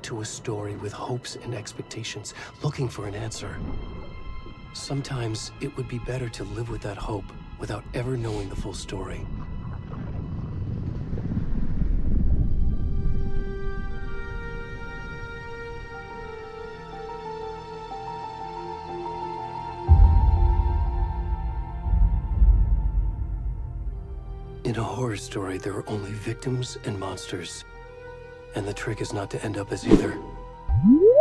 into a story with hopes and expectations, looking for an answer. Sometimes it would be better to live with that hope without ever knowing the full story. In a horror story, there are only victims and monsters. And the trick is not to end up as either.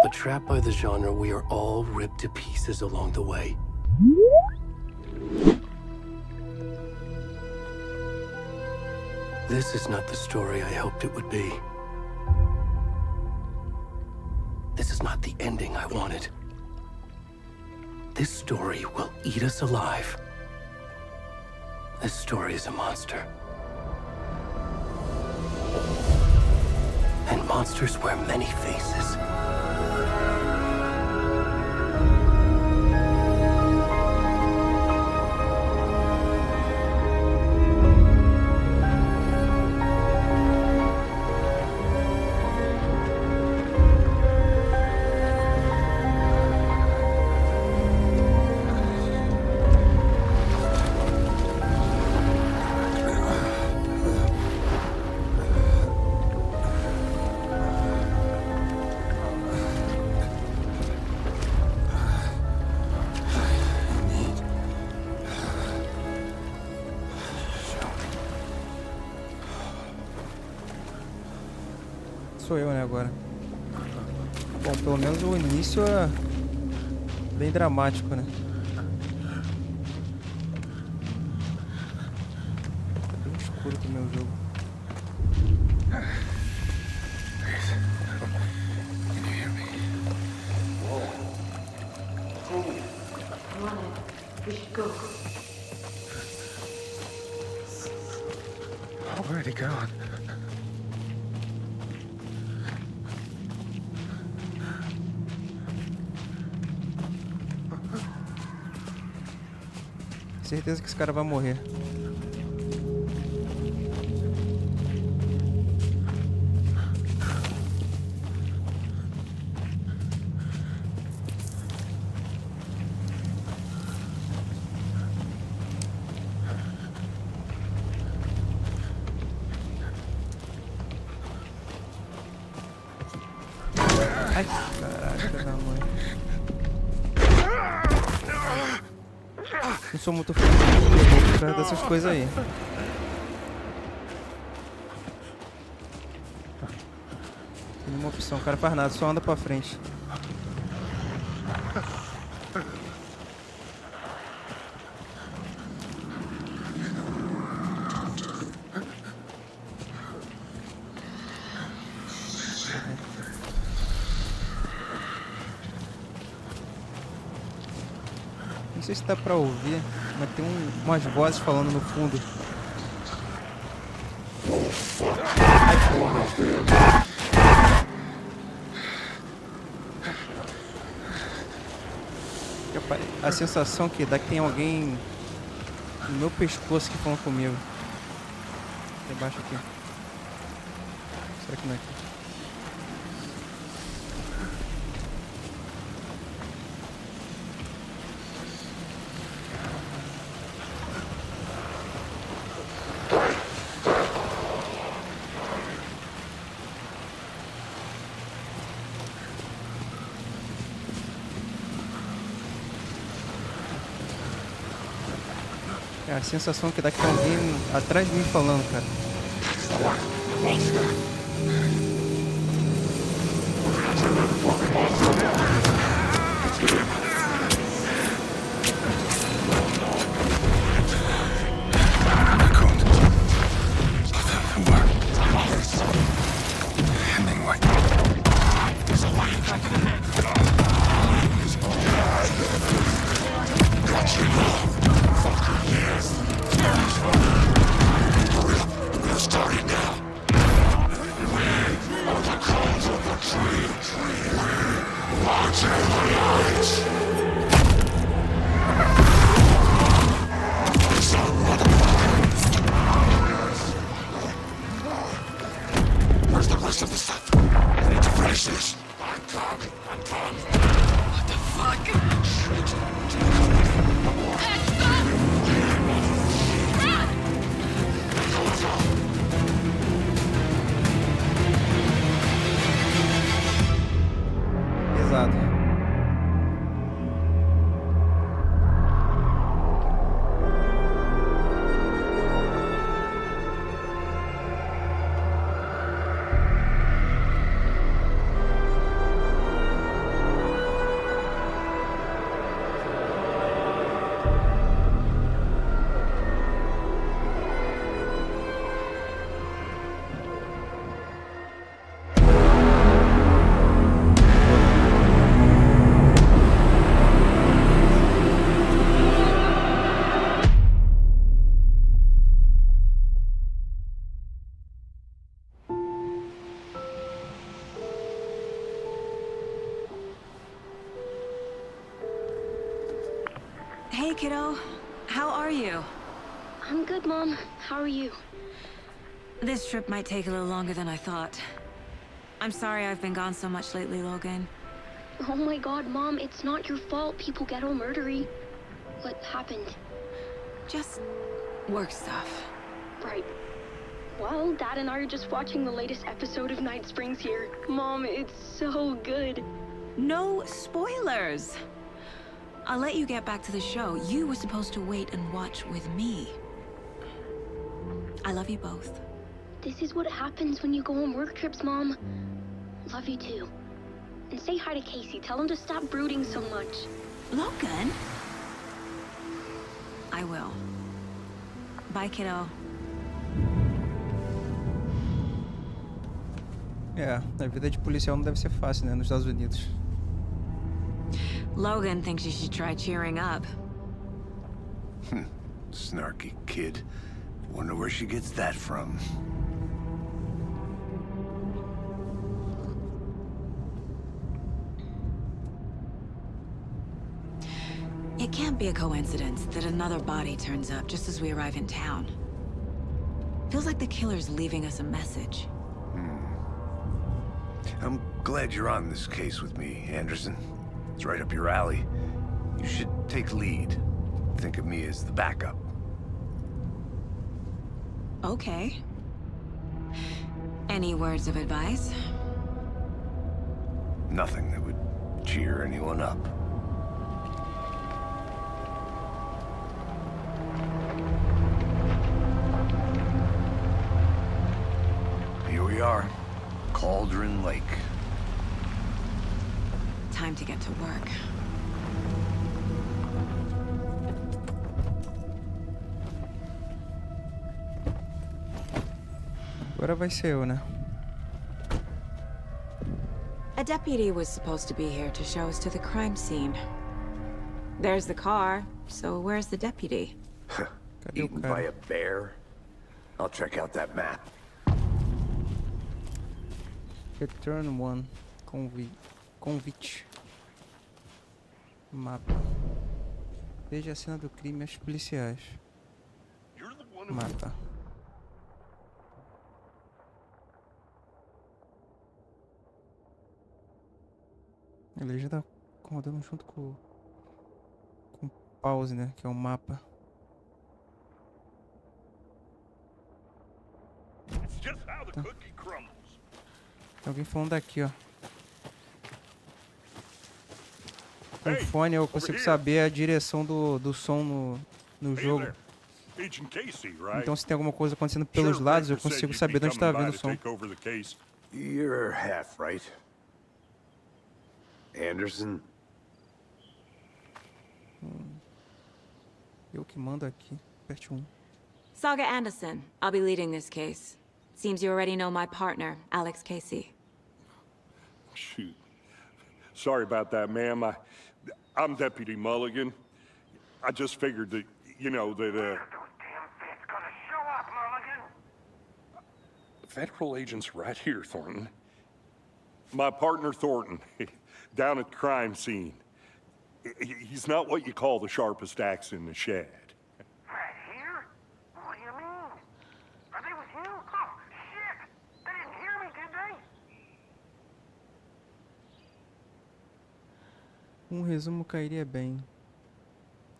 But trapped by the genre, we are all ripped to pieces along the way. This is not the story I hoped it would be. This is not the ending I wanted. This story will eat us alive. This story is a monster. And monsters wear many faces. Sou eu, né, agora. Bom, pelo menos o início é bem dramático, né? Tá bem escuro também o jogo. Where'd he go? Certeza que esse cara vai morrer. Ai, caraca da mãe. Não sou muito fã dessas coisas aí. Tem uma opção, o cara faz nada, só anda pra frente. Não sei se dá pra ouvir, mas tem umas vozes falando no fundo. Ai, porra. A sensação que dá que tem alguém no meu pescoço que fala comigo. Aqui embaixo aqui. Será que não é aqui? É a sensação que dá que tem alguém atrás de mim falando, cara. Watch the lights! Hey, kiddo. How are you? I'm good, Mom. How are you? This trip might take a little longer than I thought. I'm sorry I've been gone so much lately, Logan. Oh my god, Mom, it's not your fault people get all murdery. What happened? Just work stuff. Right. Well, Dad and I are just watching the latest episode of Night Springs here. Mom, it's so good. No spoilers! I'll let you get back to the show. You were supposed to wait and watch with me. I love you both. This is what happens when you go on work trips, Mom. Love you too. And say hi to Casey. Tell him to stop brooding so much. Logan? I will. Bye, kiddo. É, a vida de policial não deve ser fácil, né, nos Estados Unidos. Logan thinks you should try cheering up. Snarky kid. Wonder where she gets that from. It can't be a coincidence that another body turns up just as we arrive in town. Feels like the killer's leaving us a message. I'm glad you're on this case with me, Anderson. It's right up your alley. You should take lead. Think of me as the backup. Okay. Any words of advice? Nothing that would cheer anyone up. Here we are. Cauldron Lake. Time to get to work. Agora vai ser eu, né? A deputy was supposed to be here to show us to the crime scene. There's the car, so where's the deputy? Cadê o Eaten by cara? a bear? I'll check out that map. Return 1. Convite. Mapa. Veja a cena do crime e os policiais. Mapa. Ele já tá rodando junto com o pause, né? Que é o mapa. Tá. Tem alguém falando daqui, ó. Com o fone eu consigo saber a direção do som no jogo. Então se tem alguma coisa acontecendo pelos lados, eu consigo saber de onde tá vindo o som. You're half right. Anderson? Eu que mando aqui. Aperte 1. Saga Anderson. I'll be leading this case. Seems you already know my partner, Alex Casey. Shoot. Sorry about that, ma'am. I'm Deputy Mulligan. I just figured that, you know, that, Those damn feds gonna show up, Mulligan. federal agent's right here, Thornton. My partner, Thornton, down at the crime scene. He's not what you call the sharpest axe in the shed. Right here? What do you mean? Are they with you? Oh, shit! They didn't hear me, did they? Um resumo cairia bem.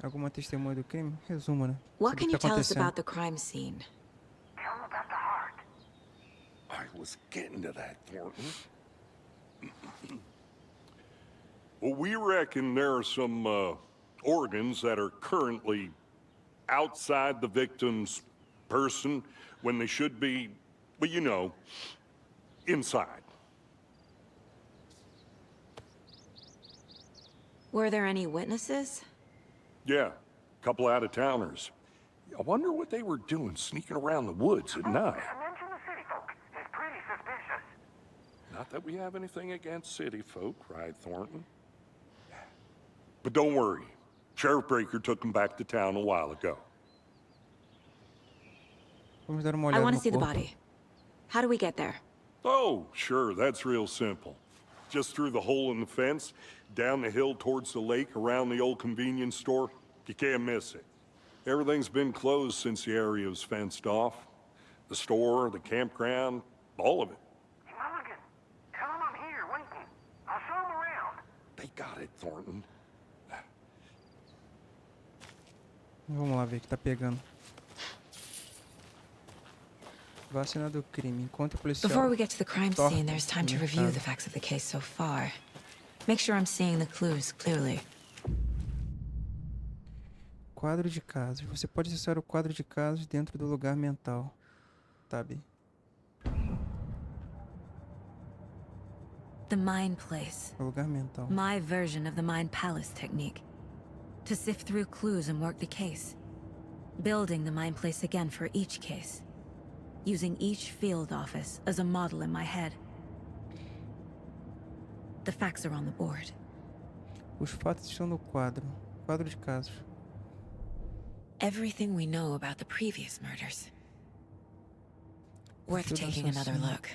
Alguma testemunha do crime? Resumo, né? What Sobre can o you que tá tell us acontecendo. about the crime scene? Tell them about the heart. I was getting to that, Thornton. Well, we reckon there are some organs that are currently outside the victim's person when they should be, well, you know, inside. Were there any witnesses? Yeah, a couple out-of-towners. I wonder what they were doing sneaking around the woods at night. Mention the city folk. It's pretty suspicious. Not that we have anything against city folk, cried Thornton. But don't worry. Sheriff Breaker took them back to town a while ago. Vamos dar uma I olhada want no to see the corpo. body. How do we get there? Oh, sure, that's real simple. Just through the hole in the fence, down the hill towards the lake, around the old convenience store. You can't miss it. Everything's been closed since the area was fenced off. The store, the campground, all of it. Hey, Mulligan, tell him I'm here waiting. I'll show him around. They got it, Thornton. Vamos lá ver o que tá pegando. Vacina do crime. Encontro policial. Before we get to the crime scene, there's time to review the facts of the case so far. Make sure I'm seeing the clues clearly. Quadro de casos. Você pode acessar o quadro de casos dentro do lugar mental. Tab. The Mind Place. O lugar mental. My version of the Mind Palace technique. To sift through clues and work the case. Building the Mind Place again for each case. Using each field office as a model in my head. The facts are on the board. Os fatos estão no quadro. Quadro de casos. Everything we know about the previous murders. Worth taking another look.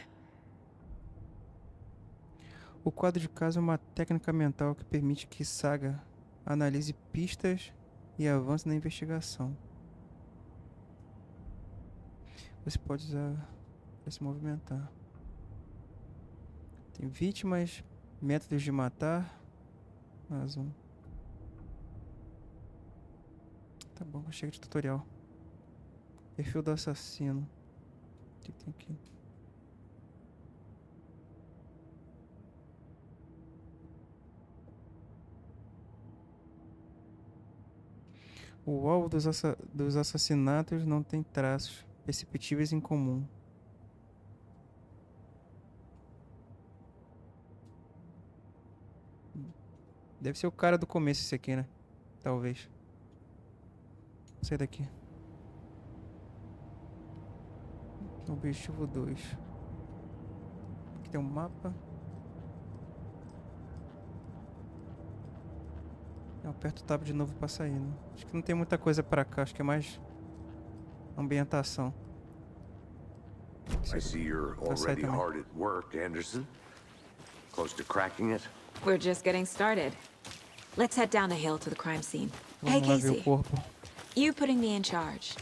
O quadro de caso é uma técnica mental que permite que Saga analise pistas e avance na investigação. Você pode usar para se movimentar. Tem vítimas, métodos de matar. Asus. Tá bom, chega de tutorial. Perfil do assassino. O que tem aqui? O alvo dos assassinatos não tem traços perceptíveis em comum. Deve ser o cara do começo esse aqui, né? Talvez. Vou sair daqui. Objetivo 2. Aqui tem um mapa. Eu aperto o tab de novo pra sair, né? Acho que não tem muita coisa pra cá. Acho que é mais ambientação. I see you're already hard at work, Anderson. Close to cracking it? We're just getting started. Let's head down the hill to the crime scene. Hey, Vamos lá ver o Casey. corpo. You putting me in charge.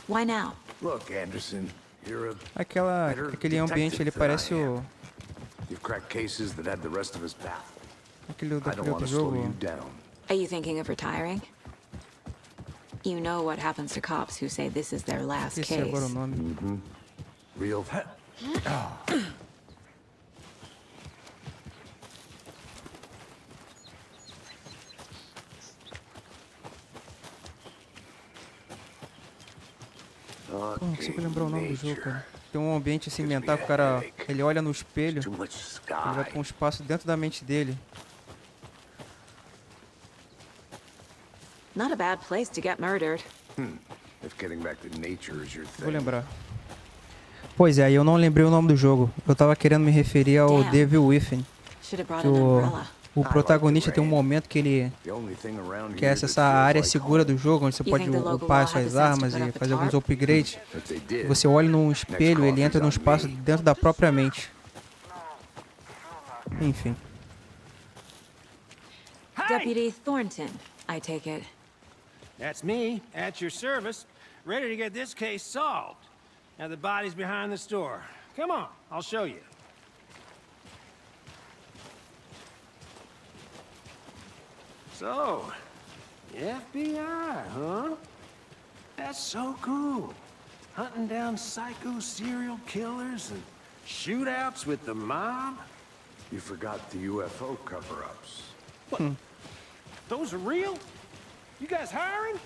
Why now? Look, Anderson, you're a Aquele ambiente, ele parece o... You've cracked cases that had the rest of us baffled. Aquele I don't daquele want outro to slow jogo. you down. Are you thinking of retiring? You know what happens to cops who say this is their last Esqueci agora o case. nome. Real. Pô, não consigo lembrar o nome do jogo, cara. Tem um ambiente assim mental que o cara, ele olha no espelho, Too much ele vai sky. pra um espaço dentro da mente dele. Not a bad place to get murdered. If getting back to nature is your Vou thing. lembrar. Pois é, eu não lembrei o nome do jogo. Eu tava querendo me referir ao Damn. Devil Within. Should have brought Que an umbrella. o protagonista tem um momento que ele The only thing around quer here acessar that a feels área like segura home. do jogo, onde você You pode think the local upar law suas has the sense armas to put e up a fazer alguns tarp? upgrades. If they did, Você olha num espelho, ele entra num espaço dentro da própria mente. Enfim. Deputy Thornton, I take it. That's me, at your service, ready to get this case solved. Now the body's behind the store. Come on, I'll show you. So, the FBI, huh? That's so cool. Hunting down psycho serial killers and shootouts with the mob. You forgot the UFO cover-ups. Those are real? You guys hiring?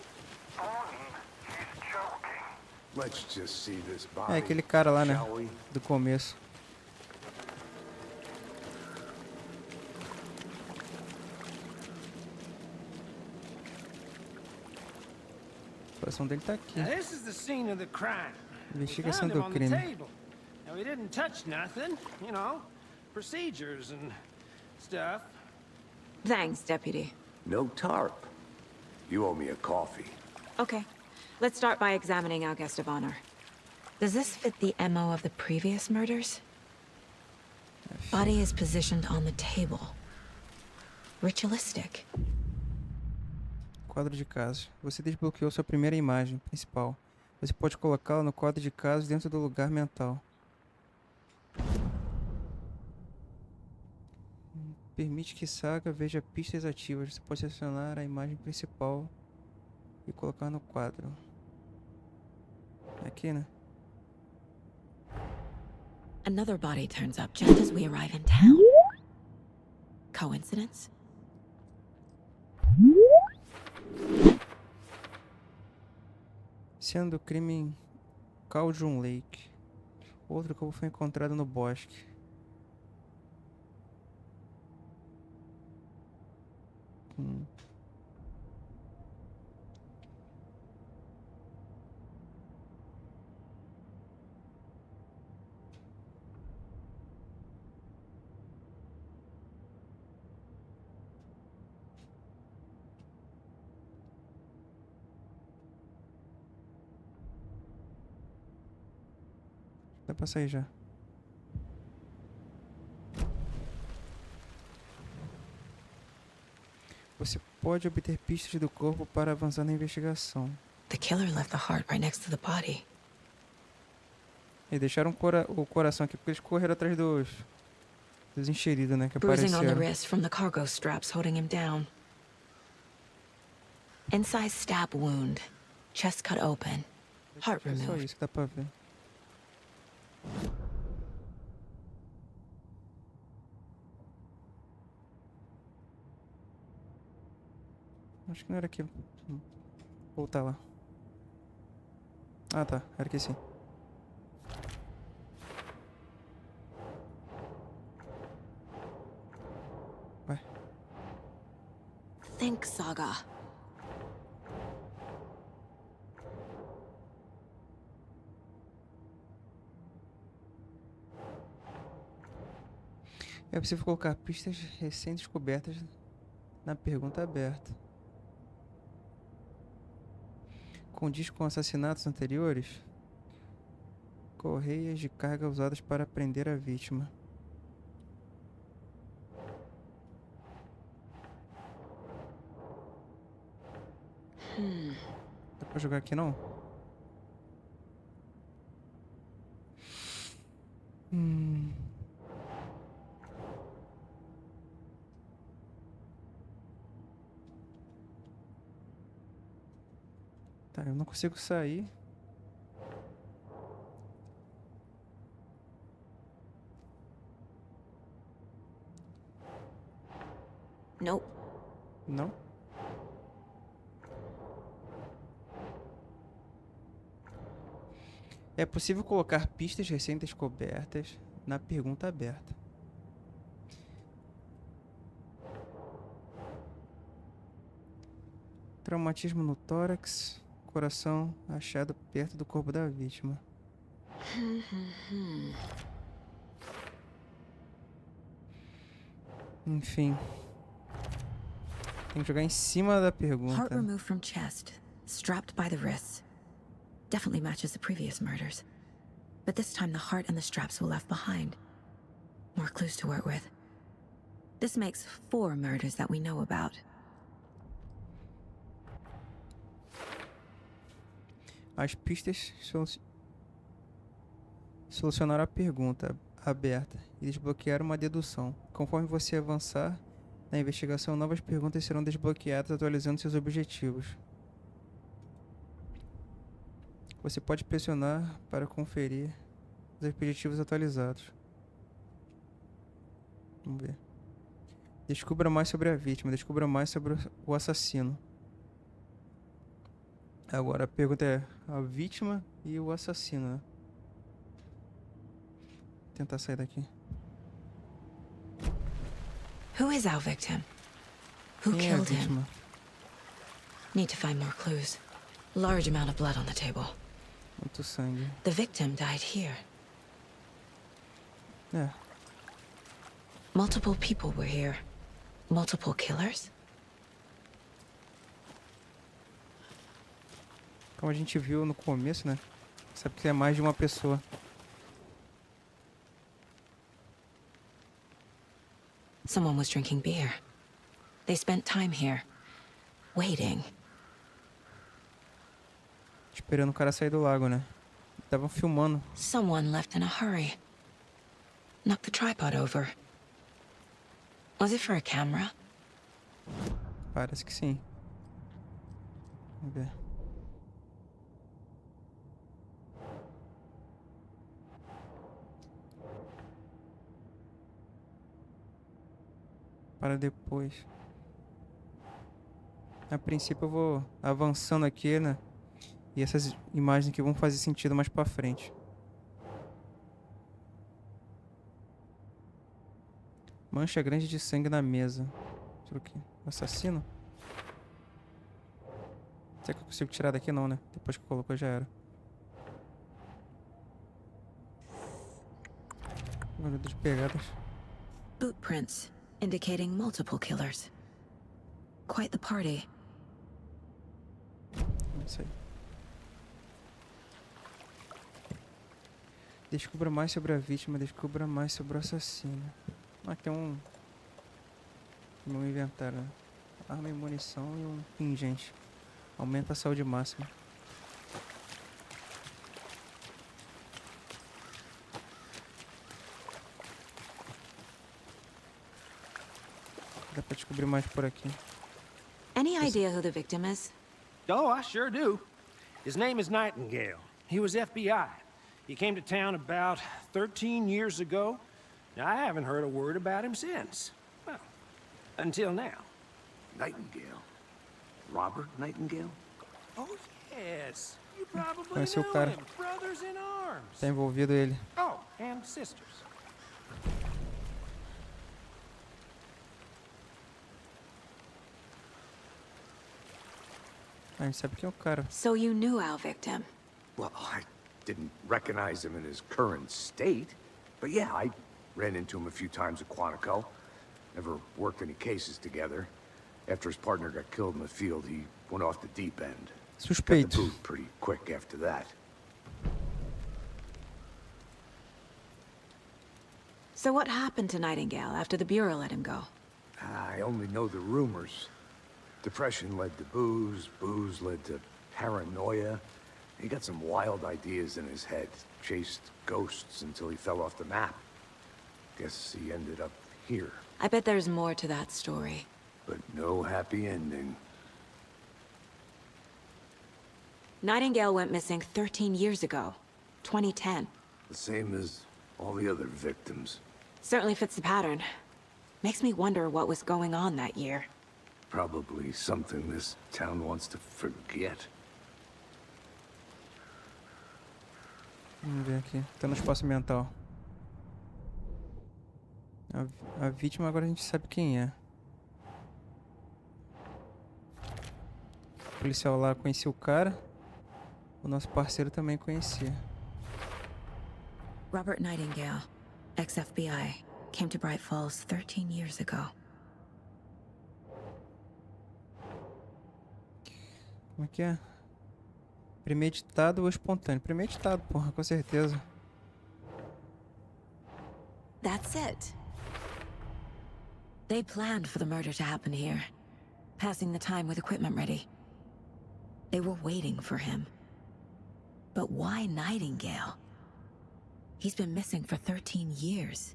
He's joking. Let's just see this É body. aquele cara lá, né? Shall we? Do começo. A situação dele tá aqui. Now, this is the scene of the crime. We Investigação found do him on the crime. table. Now, we didn't touch nothing, you know, procedures and stuff. Thanks, Deputy. No tarp. You owe me a coffee. Okay, let's start by examining our guest of honor. Does this fit the MO of the previous murders? Body is positioned on the table. Ritualistic. Quadro de casos. Você desbloqueou sua primeira imagem principal. Você pode colocá-la no quadro de casos dentro do lugar mental. Permite que Saga veja pistas ativas. Você pode selecionar a imagem principal e colocar no quadro. Aqui, né? Another body turns up just as we arrive in town. Coincidence? Cena do crime em Cauldron Lake. Outro corpo foi encontrado no bosque. Dá pra sair já. Você pode obter pistas do corpo para avançar na investigação. The killer left the heart right next to the body. E deixaram o coração aqui porque eles correram atrás dos encheridos, né? Que Bruising on the apareceram. wrist from the cargo straps holding him down. Incised stab wound. Chest cut open. Heart É só removed. isso que dá pra ver. Acho que não era aqui. Voltar lá. Ah, tá. Era aqui sim. Vai. Think, Saga. É possível colocar pistas recém-descobertas na pergunta aberta. Condiz com assassinatos anteriores? Correias de carga usadas para prender a vítima. Dá pra jogar aqui não? Tá, eu não consigo sair. Nope. Não? É possível colocar pistas recém-descobertas na pergunta aberta. Traumatismo no tórax, coração achado perto do corpo da vítima. Enfim. Tem que jogar em cima da Heart pergunta. removed from chest, strapped by the wrists. Definitely matches the previous murders. But this time the heart and the straps were left behind. More clues to work with. This makes 4 murders that we know about. As pistas solucionaram a pergunta aberta e desbloquearam uma dedução. Conforme você avançar na investigação, novas perguntas serão desbloqueadas, atualizando seus objetivos. Você pode pressionar para conferir os objetivos atualizados. Vamos ver. Descubra mais sobre a vítima. Descubra mais sobre o assassino. Agora a pergunta é a vítima e o assassino, né? Vou tentar sair daqui. Who is our victim? Who Quem é a killed him? vítima? Need to find more clues. Large amount of blood on the table. Muito sangue. The victim died here. É. Multiple people were here. Multiple killers? Como a gente viu no começo, né? Sabe que é mais de uma pessoa. Someone was drinking beer. They spent time here, waiting. Esperando o cara sair do lago, né? Estavam filmando. Someone left in a hurry. Knocked the tripod over. Was it for a camera? Parece que sim. Vamos ver. Para depois. A princípio eu vou avançando aqui, né? E essas imagens aqui vão fazer sentido mais pra frente. Mancha grande de sangue na mesa. Deixa eu ver aqui. Assassino? Será que eu consigo tirar daqui? Não, né? Depois que colocou já era. Olha das pegadas. Boot prints, indicating multiple killers. Quite the party. Não sei. Descubra mais sobre a vítima, descubra mais sobre o assassino. Ah, tem um... no inventário, né? Arma e munição e um pingente. Aumenta a saúde máxima. Dá pra descobrir mais por aqui. Any idea who the victim is? Oh, I sure do. His name is Nightingale. He was FBI. He came to town about 13 years ago. I haven't heard a word about him since. Well, until now. Nightingale? Robert Nightingale? Oh, yes. You probably Conheci o know cara. him. Brothers in arms. Tá envolvido ele. Oh, and sisters. A gente sabe quem é o cara. So you knew our victim. Well, I didn't recognize him in his current state. But yeah, I ran into him a few times at Quantico. Never worked any cases together. After his partner got killed in the field, he went off the deep end. Got the Suspeito. boot pretty quick after that. So what happened to Nightingale after the Bureau let him go? I only know the rumors. Depression led to booze, booze led to paranoia. He got some wild ideas in his head, chased ghosts until he fell off the map. Guess he ended up here, I bet there's more to that story. but no happy ending. Nightingale went missing 13 years ago, 2010. The same as all the other victims. Certainly fits the pattern. Makes me wonder what was going on that year. Probably something this town wants to forget. Vamos ver aqui. Tá no espaço mental. A vítima agora a gente sabe quem é. O policial lá conhecia o cara. O nosso parceiro também conhecia. Robert Nightingale, ex-FBI, came to Bright Falls 13 years ago. Como é que é? Premeditado ou espontâneo? Premeditado, porra, com certeza. That's it. They planned for the murder to happen here, passing the time with equipment ready. They were waiting for him. But why Nightingale? He's been missing for 13 years.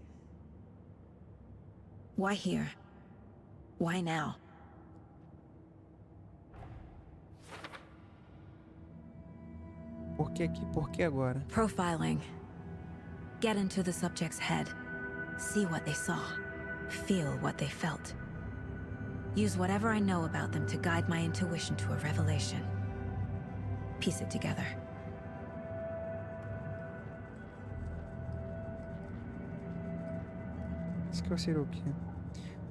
Why here? Why now? Por que aqui? Por que agora? Profiling. Get into the subject's head. See what they saw. Feel what they felt. Use whatever I know about them to guide my intuition to a revelation. Piece it together. Isso que eu sei o que.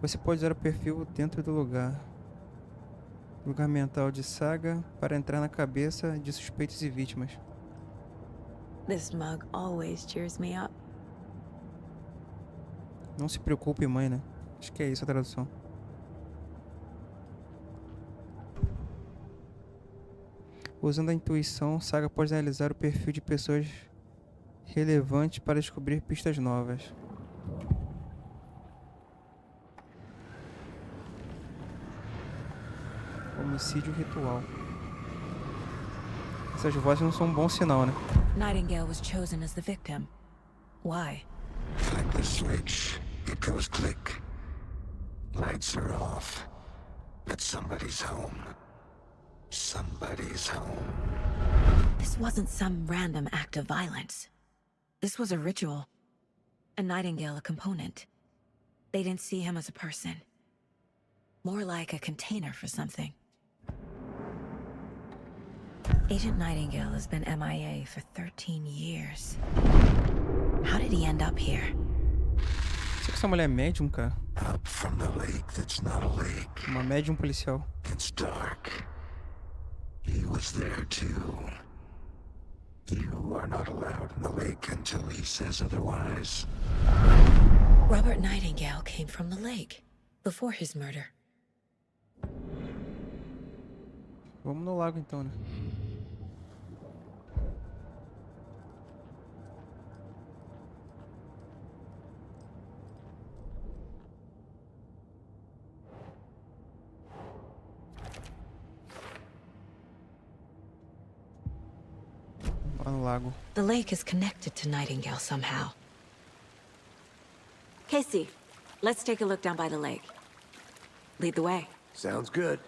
Você pode usar o perfil dentro do lugar. Lugar mental de saga para entrar na cabeça de suspeitos e vítimas. This mug always cheers me up. Não se preocupe, mãe, né? Acho que é isso a tradução. Usando a intuição, Saga pode analisar o perfil de pessoas relevantes para descobrir pistas novas. Homicídio ritual. Essas vozes não são um bom sinal, né? Nightingale was chosen as the victim. Why? Like the switch, it goes click. Lights are off. But somebody's home. Somebody's home. This wasn't some random act of violence. This was a ritual. And Nightingale a component. They didn't see him as a person. More like a container for something. Agent Nightingale has been MIA for 13 years. How did he end up here? Será que essa mulher é médium, cara? Up from the lake that's not a lake. Uma médium policial. It's dark. He was there too. You are not allowed in the lake until he says otherwise. Robert Nightingale came from the lake before his murder. Vamos no lago então, né? Lá no lago. The lake is connected to Nightingale somehow. Casey, let's take a look down by the lake. Lead the way. Sounds good.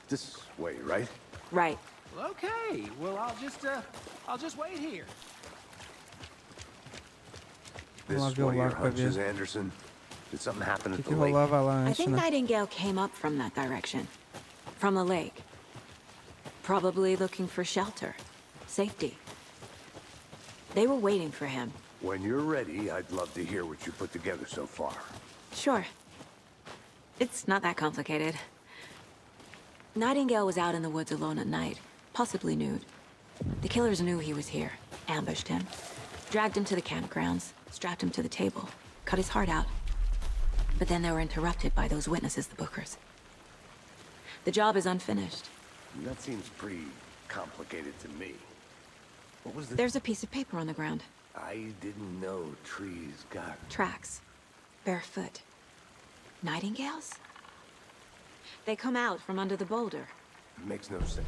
This way, right? Right. Well, okay. Well, I'll just wait here. This Vamos lá ver o one of your lago pra ver hunches, Anderson? Did something happen o at que the lake? rolava lá I antes, think né? Nightingale came up from that direction. From the lake. Probably looking for shelter. Safety. They were waiting for him. When you're ready, I'd love to hear what you put together so far. Sure. It's not that complicated. Nightingale was out in the woods alone at night, possibly nude. The killers knew he was here, ambushed him, dragged him to the campgrounds, strapped him to the table, cut his heart out. But then they were interrupted by those witnesses, the Bookers. The job is unfinished. That seems pretty complicated to me. What was the... There's a piece of paper on the ground. I didn't know trees got... Tracks. Barefoot. Nightingales? They come out from under the boulder. Makes no sense.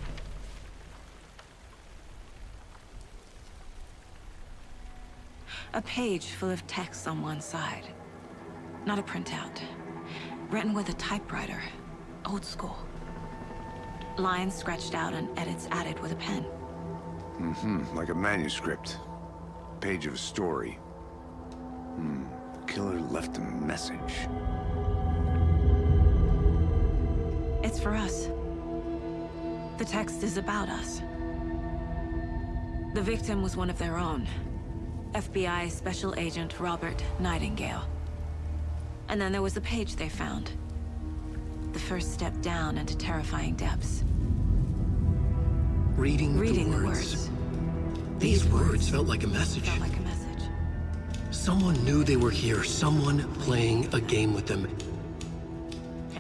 A page full of text on one side. Not a printout. Written with a typewriter. Old school. Lines scratched out and edits added with a pen. Like a manuscript. Page of a story. Killer left a message. It's for us. The text is about us. The victim was one of their own. FBI Special Agent Robert Nightingale. And then there was the page they found. The first step down into terrifying depths. Reading the words. These words felt like a message. Felt like a message. Someone knew they were here, someone playing a game with them.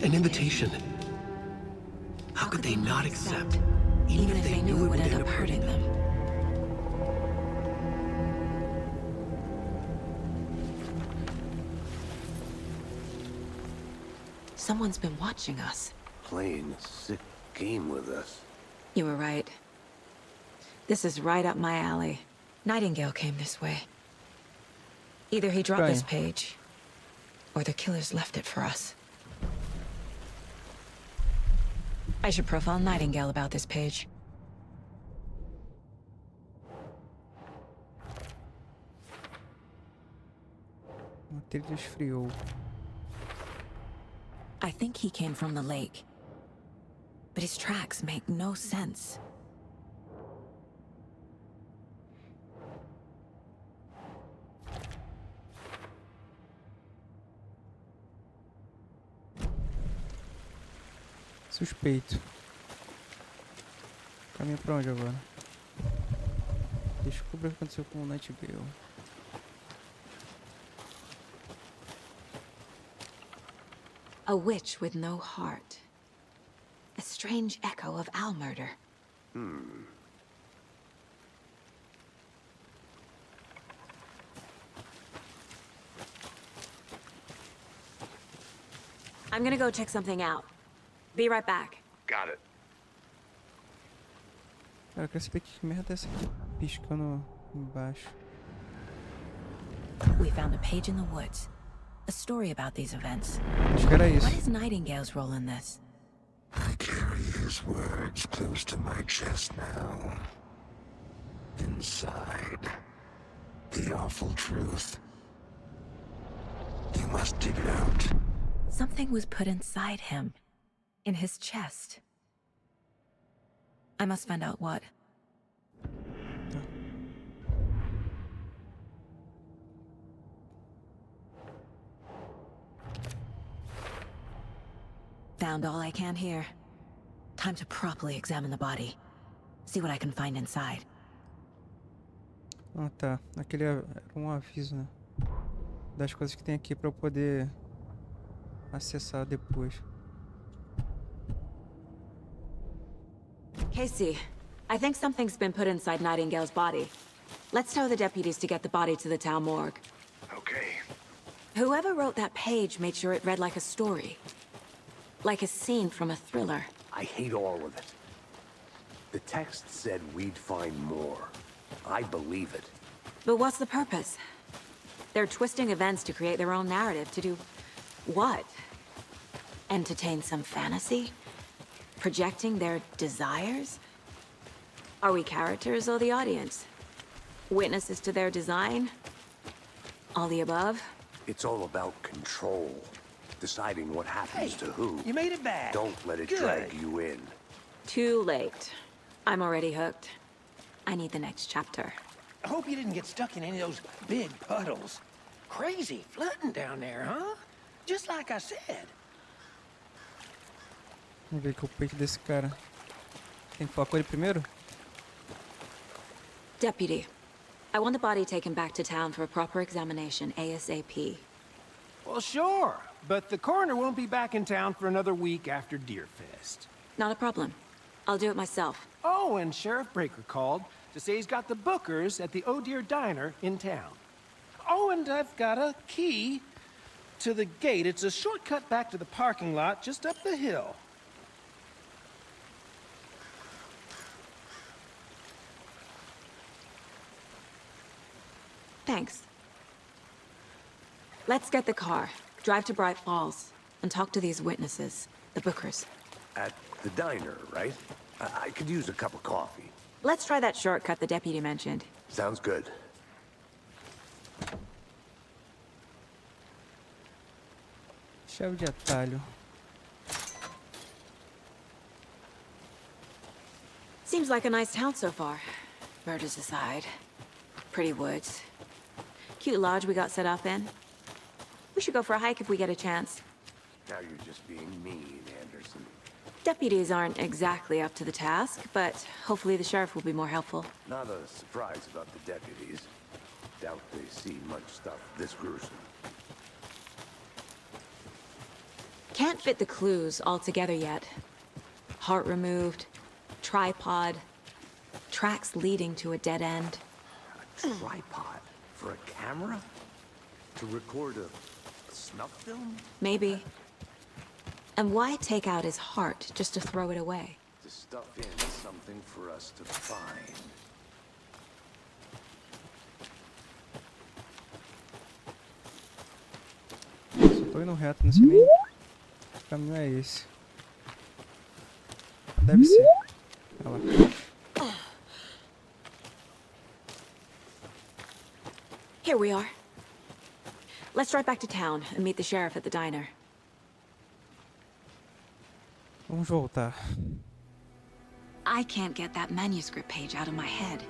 An invitation. How could they not accept, even if they knew it would end up hurting them? Someone's been watching us. Playing a sick game with us. You were right. This is right up my alley. Nightingale came this way. Either he dropped this page, or the killers left it for us. I should profile Nightingale about this page. O trilho esfriou. I think he came from the lake. But his tracks make no sense. Suspeito. Caminha pra onde agora? Descubra o que aconteceu com o Nightingale. A witch with no heart. A strange echo of our murder. I'm gonna go check something out. Be right back. Got it. Cara, eu quero saber que merda é essa aqui piscando embaixo. We found a page in the woods. A story about these events. Acho que era isso. What is Nightingale's role in this? I carry his words close to my chest now. Inside, the awful truth. You must dig it out. Something was put inside him. In his chest. I must find out what. Found all I can here. Time to properly examine the body. See what I can find inside. Ah, tá. Aquele era um aviso, né? Das coisas que tem aqui pra eu poder acessar depois. Casey, I think something's been put inside Nightingale's body. Let's tell the deputies to get the body to the town morgue. Okay. Whoever wrote that page made sure it read like a story. Like a scene from a thriller. I hate all of it. The text said we'd find more. I believe it. But what's the purpose? They're twisting events to create their own narrative. To do what? Entertain some fantasy? Projecting their desires? Are we characters or the audience? Witnesses to their design? All the above? It's all about control. Deciding what happens to who. You made it back. Don't let it Good. drag you in. Too late. I'm already hooked. I need the next chapter. I hope you didn't get stuck in any of those big puddles. Crazy flooding down there, huh? Just like I said. Vamos ver aqui o peito desse cara. Tem que falar com ele primeiro? Deputy, I want the body taken back to town for a proper examination ASAP. Well, sure. But the coroner won't be back in town for another week after Deerfest. Not a problem. I'll do it myself. Oh, and Sheriff Breaker called to say he's got the bookers at the Oh Dear Diner in town. Oh, and I've got a key to the gate. It's a shortcut back to the parking lot just up the hill. Thanks. Let's get the car, drive to Bright Falls, and talk to these witnesses, the bookers. At the diner, right? I could use a cup of coffee. Let's try that shortcut the deputy mentioned. Sounds good. Chave de atalho. Seems like a nice town so far. Murders aside. Pretty woods. Cute lodge we got set up in. We should go for a hike if we get a chance. Now you're just being mean, Anderson. Deputies aren't exactly up to the task, but hopefully the sheriff will be more helpful. Not a surprise about the deputies. Doubt they see much stuff this gruesome. Can't fit the clues all together yet. Heart removed, tripod, tracks leading to a dead end. A tripod? For a camera? To record a snuff film? Maybe. And why take out his heart just to throw it away? To stuff in something for us to find. Só tô indo reto, não sei nem que caminho é esse. Deve ser. Olha lá. Here we are. Let's drive back to town and meet the sheriff at the diner. Vamos voltar. I can't get that manuscript page out of my head.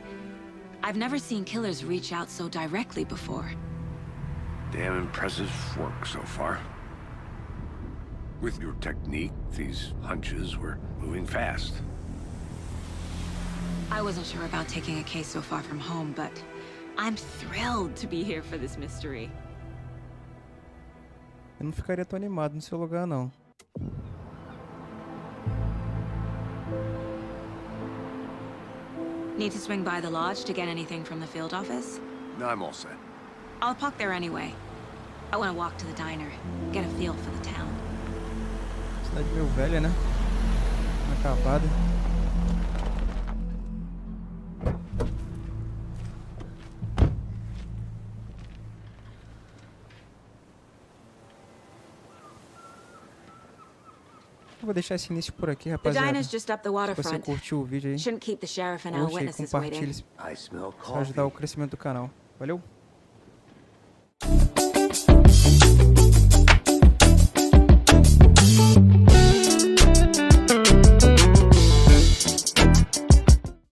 I've never seen killers reach out so directly before. Damn impressive work so far. With your technique, these hunches were moving fast. I wasn't sure about taking a case so far from home, but I'm thrilled to be here for this mystery. Eu não ficaria tão animado no seu lugar, não. Need to swing by the lodge to get anything from the field office? No, I'm all set. I'll park there anyway. I want to walk to the diner, get a feel for the town. Cidade meio velha, né? Acabada. Eu vou deixar esse início por aqui, The rapaziada. diner's just up the Se você waterfront. curtiu o vídeo aí, Shouldn't keep the sheriff and our curte aí, witnesses compartilhe waiting. I smell para ajudar o coffee. crescimento do canal. Valeu!